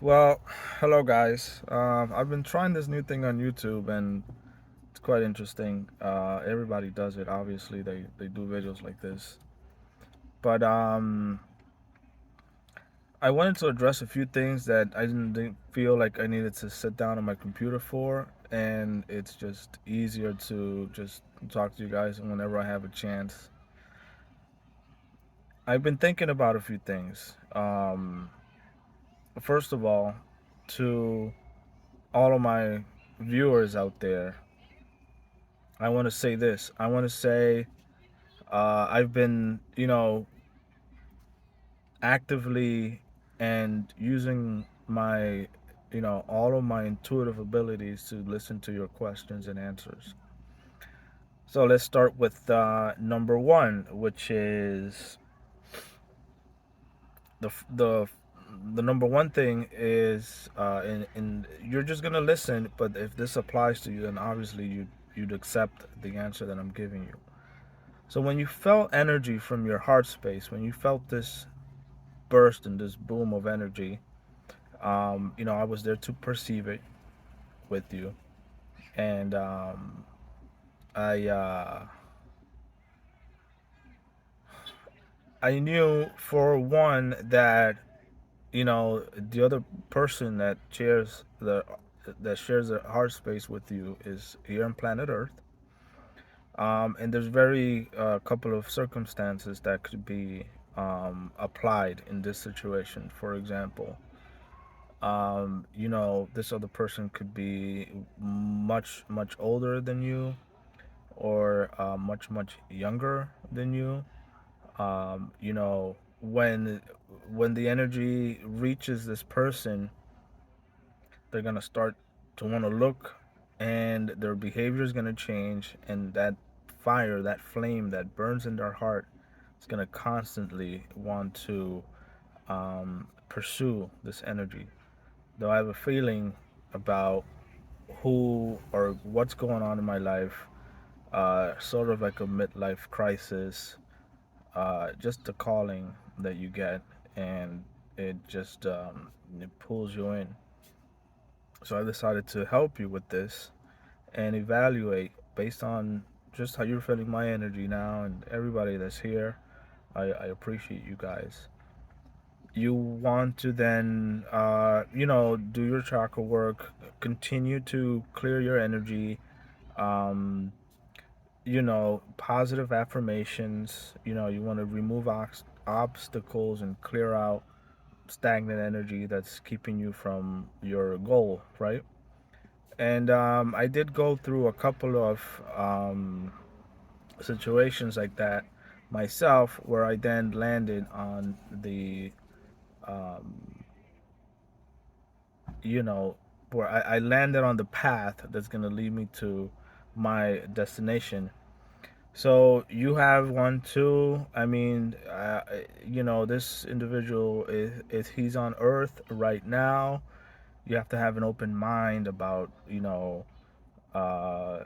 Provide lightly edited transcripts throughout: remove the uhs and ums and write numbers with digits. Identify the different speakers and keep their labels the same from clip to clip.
Speaker 1: Well, hello guys. I've been trying this new thing on YouTube and it's quite interesting. Everybody does it. Obviously, they do videos like this. But I wanted to address a few things that I didn't feel like I needed to sit down on my computer for, and it's just easier to just talk to you guys whenever I have a chance. I've been thinking about a few things. First of all, to all of my viewers out there, I want to say this. I want to say I've been, actively and using my, all of my intuitive abilities to listen to your questions and answers. So let's start with number one, which is the the the number one thing is, and you're just gonna listen. But if this applies to you, then obviously you'd accept the answer that I'm giving you. So when you felt energy from your heart space, when you felt this burst and this boom of energy, I was there to perceive it with you, and I uh, I knew for one that the other person that shares the heart space with you is here on planet Earth. And there's very couple of circumstances that could be applied in this situation. For example, this other person could be much, much older than you, or much, much younger than you. When the energy reaches this person, they're gonna start to want to look, and their behavior is gonna change, and that fire, that flame that burns in their heart, is gonna constantly want to pursue this energy. Though I have a feeling about who or what's going on in my life, sort of like a midlife crisis, just the calling that you get, and it pulls you in. So I decided to help you with this and evaluate based on just how you're feeling my energy now, and everybody that's here. I appreciate you guys. You want to then, do your chakra work, continue to clear your energy, um, positive affirmations. You want to remove obstacles and clear out stagnant energy that's keeping you from your goal, right? And I did go through a couple of situations like that myself, where I then landed on the, um, you know, where I landed on the path that's going to lead me to my destination. So you have one too. I mean, this individual is he's on Earth right now. You have to have an open mind about, uh,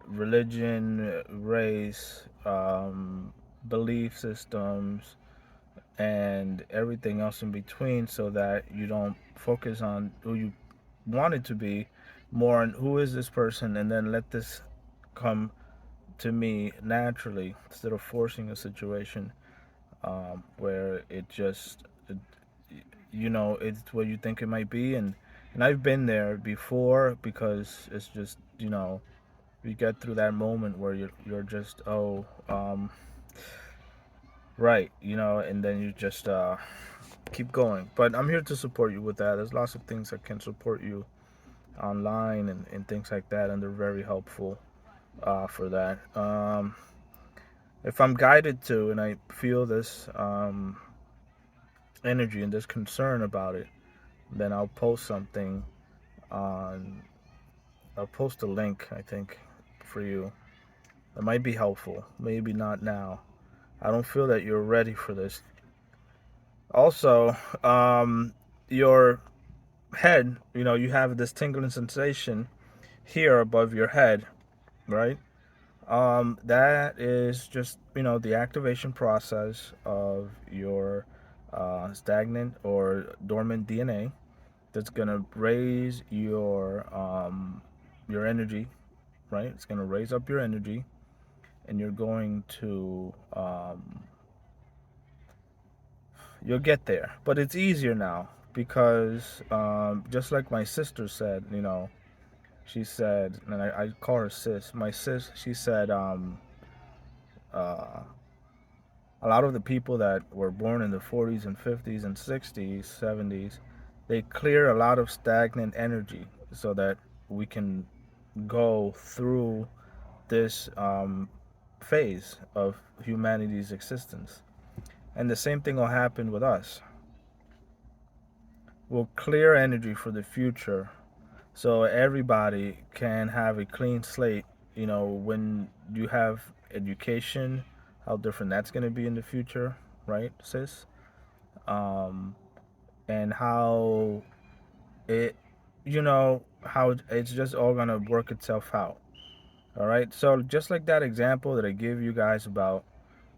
Speaker 1: religion, race, belief systems, and everything else in between, so that you don't focus on who you want it to be, more on who is this person, and then let this come to me naturally instead of forcing a situation, where it's what you think it might be. And I've been there before, because it's just, you get through that moment where you're just, right, and then you just keep going. But I'm here to support you with that. There's lots of things that can support you online, and things like that, and they're very helpful for that. If I'm guided to, and I feel this energy and this concern about it, then on I'll post a link, I think, for you. It might be helpful, maybe not now. I don't feel that you're ready for this. Also, your head, you have this tingling sensation here above your head, right? That is just, the activation process of your stagnant or dormant DNA. that's gonna raise your energy, right? It's gonna raise up your energy, and you're going to you'll get there. But it's easier now because just like my sister said, she said, and I call her sis. My sis, she said, uh, a lot of the people that were born in the 40s and 50s and 60s, 70s, they clear a lot of stagnant energy so that we can go through this phase of humanity's existence. And the same thing will happen with us. We'll clear energy for the future so everybody can have a clean slate. When you have education, how different that's going to be in the future, right, sis? Um, and how it, how it's just all going to work itself out. All right. So just like that example that I gave you guys about,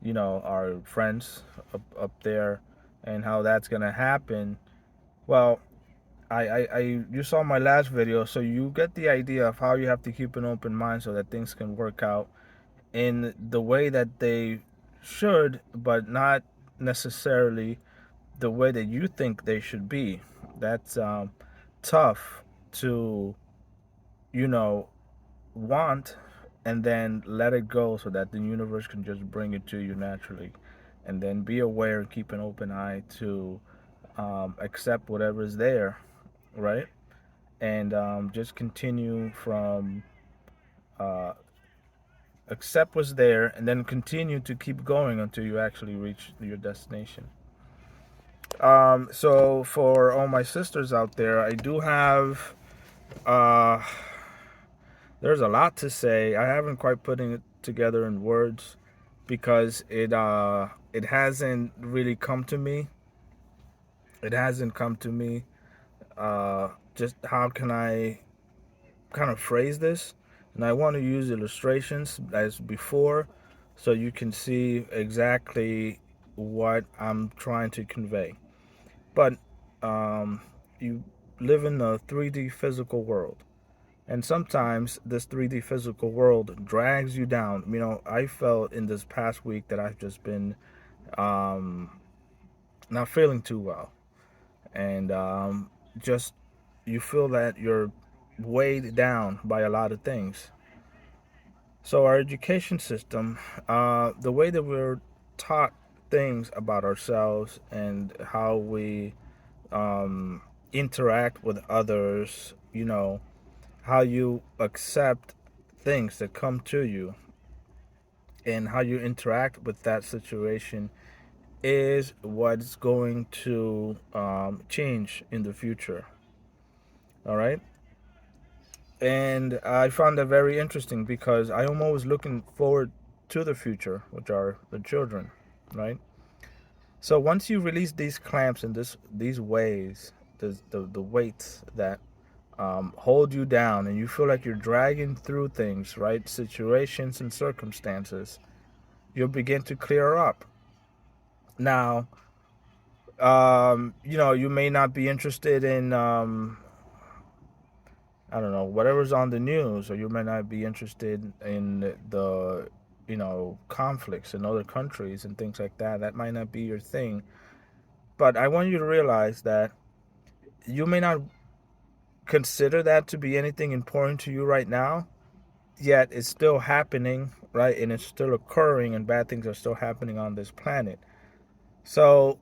Speaker 1: our friends up there and how that's going to happen. Well, you saw my last video, so you get the idea of how you have to keep an open mind so that things can work out in the way that they should, but not necessarily the way that you think they should be. That's tough to, you know, want and then let it go so that the universe can just bring it to you naturally. And then be aware and keep an open eye to accept whatever's there, right? And just continue from uh, accept what's there and then continue to keep going until you actually reach your destination. So for all my sisters out there, I do have uh, there's a lot to say. I haven't quite putting it together in words because it hasn't really come to me. It hasn't come to me. Just how can I kind of phrase this? And I want to use illustrations as before so you can see exactly what I'm trying to convey. But um, you live in a 3D physical world. And sometimes this 3D physical world drags you down. I felt in this past week that I've just been um, not feeling too well. And just you feel that you're weighed down by a lot of things. So, our education system, the way that we're taught things about ourselves and how we um, interact with others, how you accept things that come to you and how you interact with that situation is what's going to change in the future. All right. And I found that very interesting because I am always looking forward to the future, which are the children, right? So once you release these clamps and these ways, the weights that hold you down, and you feel like you're dragging through things, right? Situations and circumstances, you'll begin to clear up. Now, you may not be interested in I don't know, whatever's on the news, or you may not be interested in the, conflicts in other countries and things like that. That might not be your thing. But I want you to realize that you may not consider that to be anything important to you right now, yet it's still happening, right? And it's still occurring, and bad things are still happening on this planet. So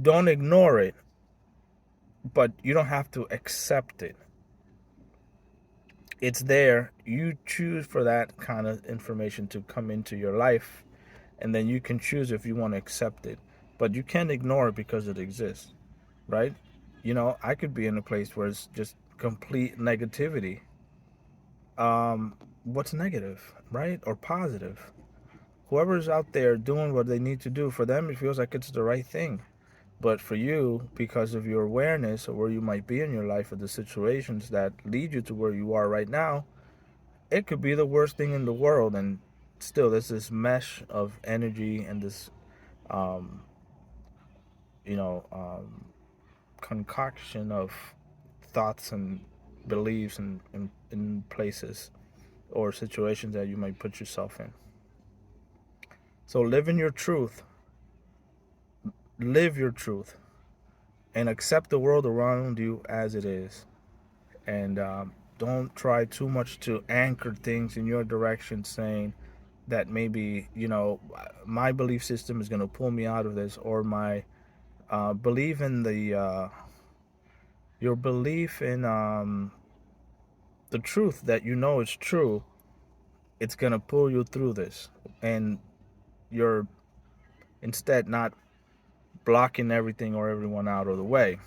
Speaker 1: don't ignore it, but you don't have to accept it. It's there. You choose for that kind of information to come into your life, and then you can choose if you want to accept it. But you can't ignore it because it exists, right? I could be in a place where it's just complete negativity. What's negative, right? Or positive? Whoever's out there doing what they need to do, for them, it feels like it's the right thing. But for you, because of your awareness of where you might be in your life or the situations that lead you to where you are right now, it could be the worst thing in the world, and still there's this mesh of energy and this um, you know um, concoction of thoughts and beliefs in places or situations that you might put yourself in. So live your truth, and accept the world around you as it is. And don't try too much to anchor things in your direction, saying that maybe, my belief system is going to pull me out of this, or my believe in your belief in the truth that is true. It's going to pull you through this, and you're instead not blocking everything or everyone out of the way.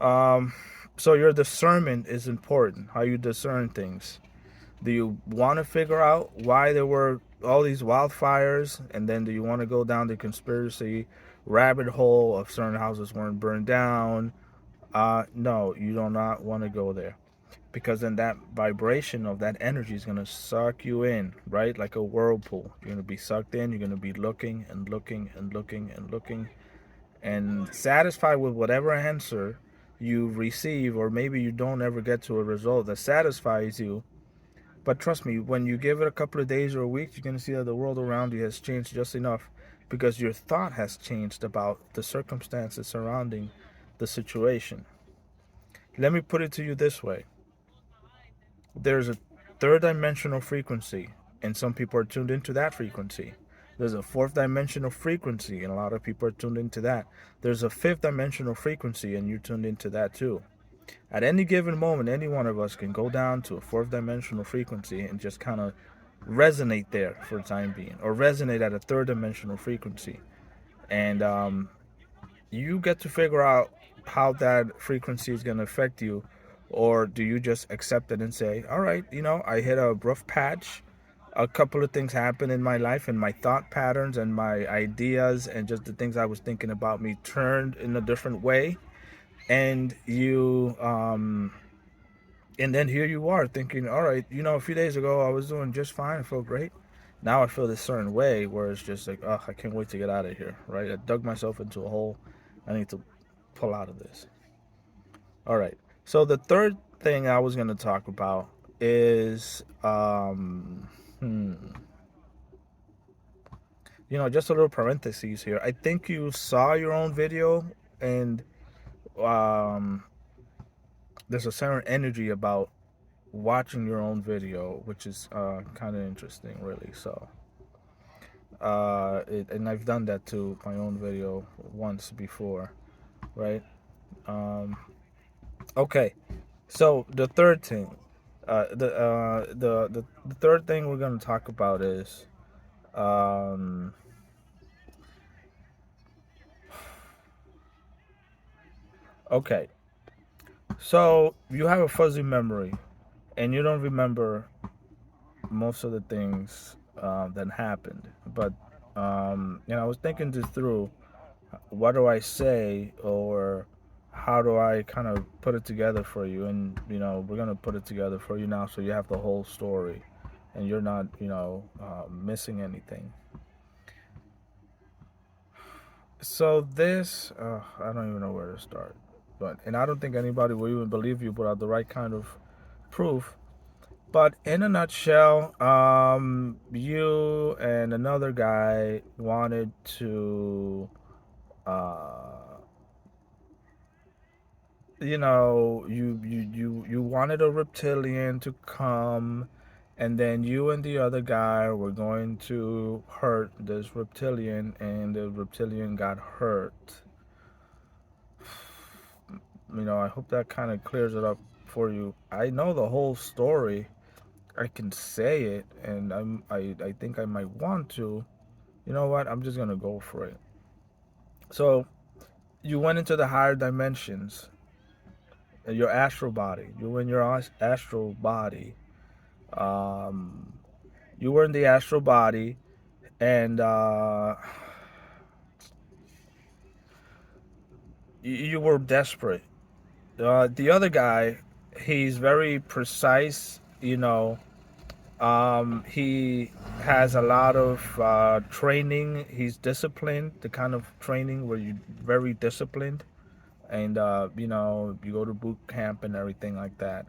Speaker 1: Um, so your discernment is important. How you discern things. Do you want to figure out why there were all these wildfires, and then do you want to go down the conspiracy rabbit hole of certain houses weren't burned down? No, you do not want to go there, because then that vibration of that energy is going to suck you in, right? Like a whirlpool. You're going to be sucked in. You're going to be looking and looking and looking and looking, and satisfied with whatever answer you receive, or maybe you don't ever get to a result that satisfies you. But trust me, when you give it a couple of days or a week, you're going to see that the world around you has changed just enough, because your thought has changed about the circumstances surrounding the situation. Let me put it to you this way: there's a third dimensional frequency, and some people are tuned into that frequency. There's a fourth dimensional frequency, and a lot of people are tuned into that. There's a fifth dimensional frequency, and you're tuned into that too. At any given moment, any one of us can go down to a fourth dimensional frequency and just kind of resonate there for the time being, or resonate at a third dimensional frequency. And you get to figure out how that frequency is going to affect you. Or do you just accept it and say, all right, I hit a rough patch. A couple of things happened in my life, and my thought patterns and my ideas and just the things I was thinking about me turned in a different way. And and then here you are thinking, all right, a few days ago I was doing just fine. I felt great. Now I feel this certain way where it's just like, oh, I can't wait to get out of here, right? I dug myself into a hole. I need to pull out of this. All right. So the third thing I was going to talk about is, just a little parentheses here. I think you saw your own video, and um, there's a certain energy about watching your own video, which is kind of interesting, really. So, and I've done that to my own video once before, right? Um, okay, so the third thing, the third thing we're gonna talk about is, um, okay, so you have a fuzzy memory, and you don't remember most of the things that happened. But I was thinking this through. What do I say, or how do I kind of put it together for you? And we're gonna put it together for you now, so you have the whole story, and you're not missing anything. So this, I don't even know where to start, and I don't think anybody will even believe you without the right kind of proof. But in a nutshell, you and another guy wanted to, you wanted a reptilian to come, and then you and the other guy were going to hurt this reptilian, and the reptilian got hurt. I hope that kind of clears it up for you. I know the whole story. I can say it, and I think I might want to. You know what? I'm just gonna go for it. So you went into the higher dimensions, your astral body. You were in your astral body. Um, you were in the astral body, and you were desperate. The other guy, he's very precise. He has a lot of training. He's disciplined, the kind of training where you're very disciplined, and you go to boot camp and everything like that,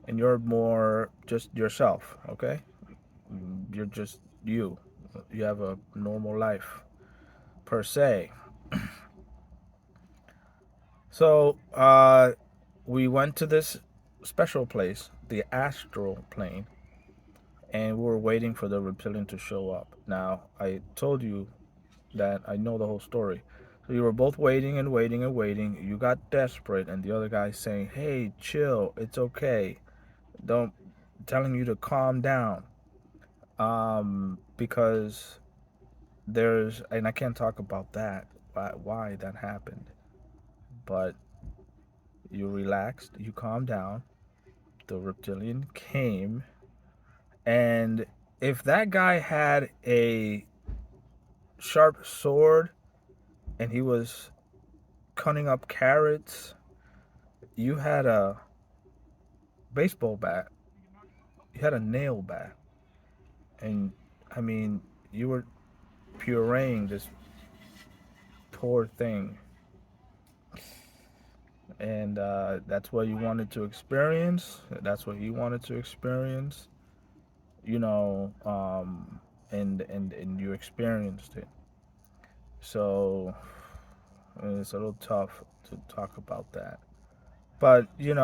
Speaker 1: and you're more just yourself, okay? You're just you. You have a normal life per se. So we went to this special place, the astral plane, and we were waiting for the reptilian to show up. Now, I told you that I know the whole story. So you were both waiting and waiting and waiting. You got desperate, and the other guy saying, "Hey, chill, it's okay. Don't," telling you to calm down. Because there's, and I can't talk about that, why that happened, but you relaxed, you calmed down. The reptilian came, and if that guy had a sharp sword and he was cutting up carrots, you had a baseball bat, you had a nail bat, and I mean, you were pureeing this poor thing, and that's what you wanted to experience. That's what he wanted to experience, you know, and you experienced it. So it's a little tough to talk about that. But you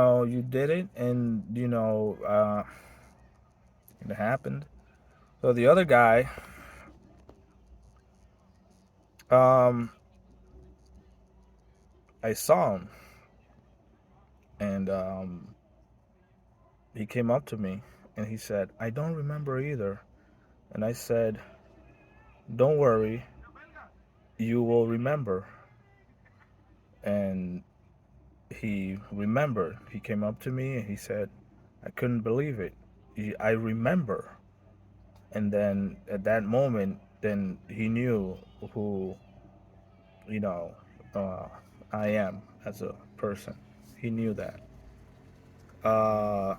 Speaker 1: did it, and it happened. So the other guy, um, I saw him, and he came up to me, and he said, "I don't remember either." And I said, "Don't worry, you will remember." And he remembered. He came up to me and he said, "I couldn't believe it. I remember." And then at that moment, then he knew who, you know, uh, I am as a person. He knew that. Uh,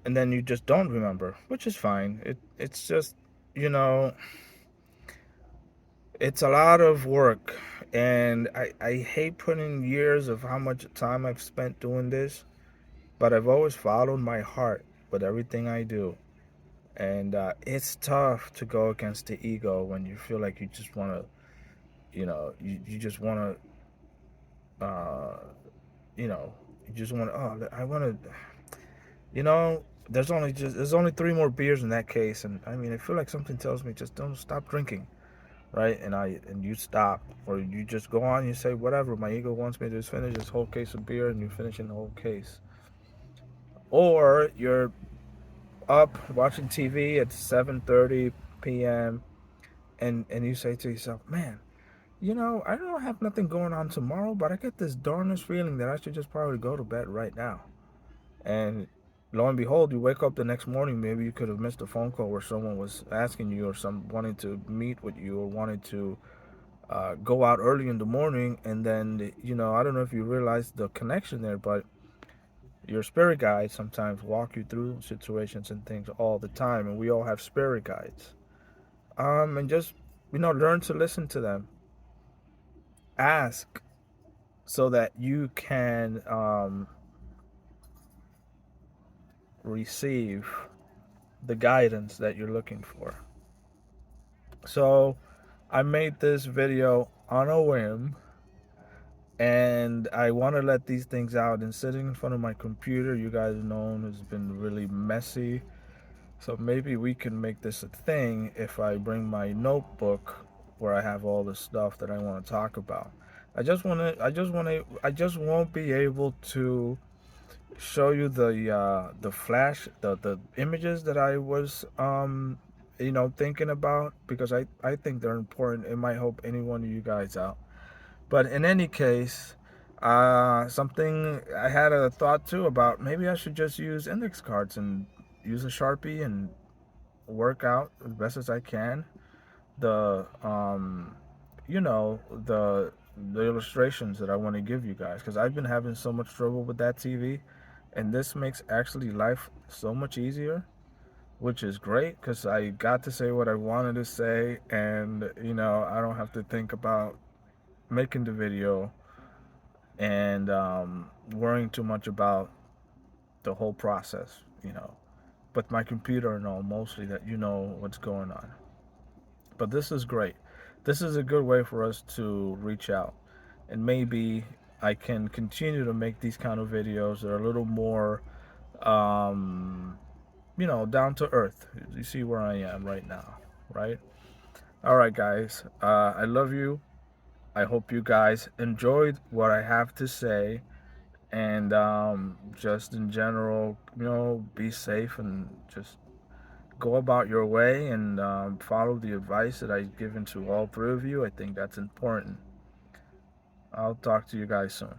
Speaker 1: and then you just don't remember, which is fine. It's just, you know, it's a lot of work. And I hate putting years of how much time I've spent doing this, but I've always followed my heart with everything I do. And it's tough to go against the ego when you feel like you just want to, you just want to, you know, you just want to, oh, I want to, you know, there's only three more beers in that case. And I mean, I feel like something tells me just don't stop drinking. Right. And you stop, or you just go on, you say, whatever, my ego wants me to just finish this whole case of beer, and you're finishing the whole case. Or you're up watching TV at 7:30 p.m. and you say to yourself, man, I don't have nothing going on tomorrow, but I get this darnest feeling that I should just probably go to bed right now. And lo and behold, you wake up the next morning. Maybe you could have missed a phone call where someone was asking you, or some wanting to meet with you, or wanted to go out early in the morning. And then I don't know if you realize the connection there, but your spirit guides sometimes walk you through situations and things all the time, and we all have spirit guides. And just learn to listen to them. Ask so that you can receive the guidance that you're looking for. So I made this video on a whim, and I want to let these things out. And sitting in front of my computer, you guys know, has been really messy. So maybe we can make this a thing if I bring my notebook where I have all the stuff that I want to talk about. I just won't be able to show you the flash, the images that I was thinking about, because I think they're important. It might help any one of you guys out. But in any case, something I had a thought too about, maybe I should just use index cards and use a Sharpie and work out as best as I can the the illustrations that I want to give you guys, because I've been having so much trouble with that TV, and this makes actually life so much easier, which is great because I got to say what I wanted to say, and I don't have to think about making the video and worrying too much about the whole process, but my computer know mostly that you know what's going on. But this is great. This is a good way for us to reach out, and maybe I can continue to make these kind of videos that are a little more, um, down to earth. You see where I am right now, right? All right, guys. I love you. I hope you guys enjoyed what I have to say, and just in general, be safe and just go about your way and follow the advice that I've given to all three of you. I think that's important. I'll talk to you guys soon.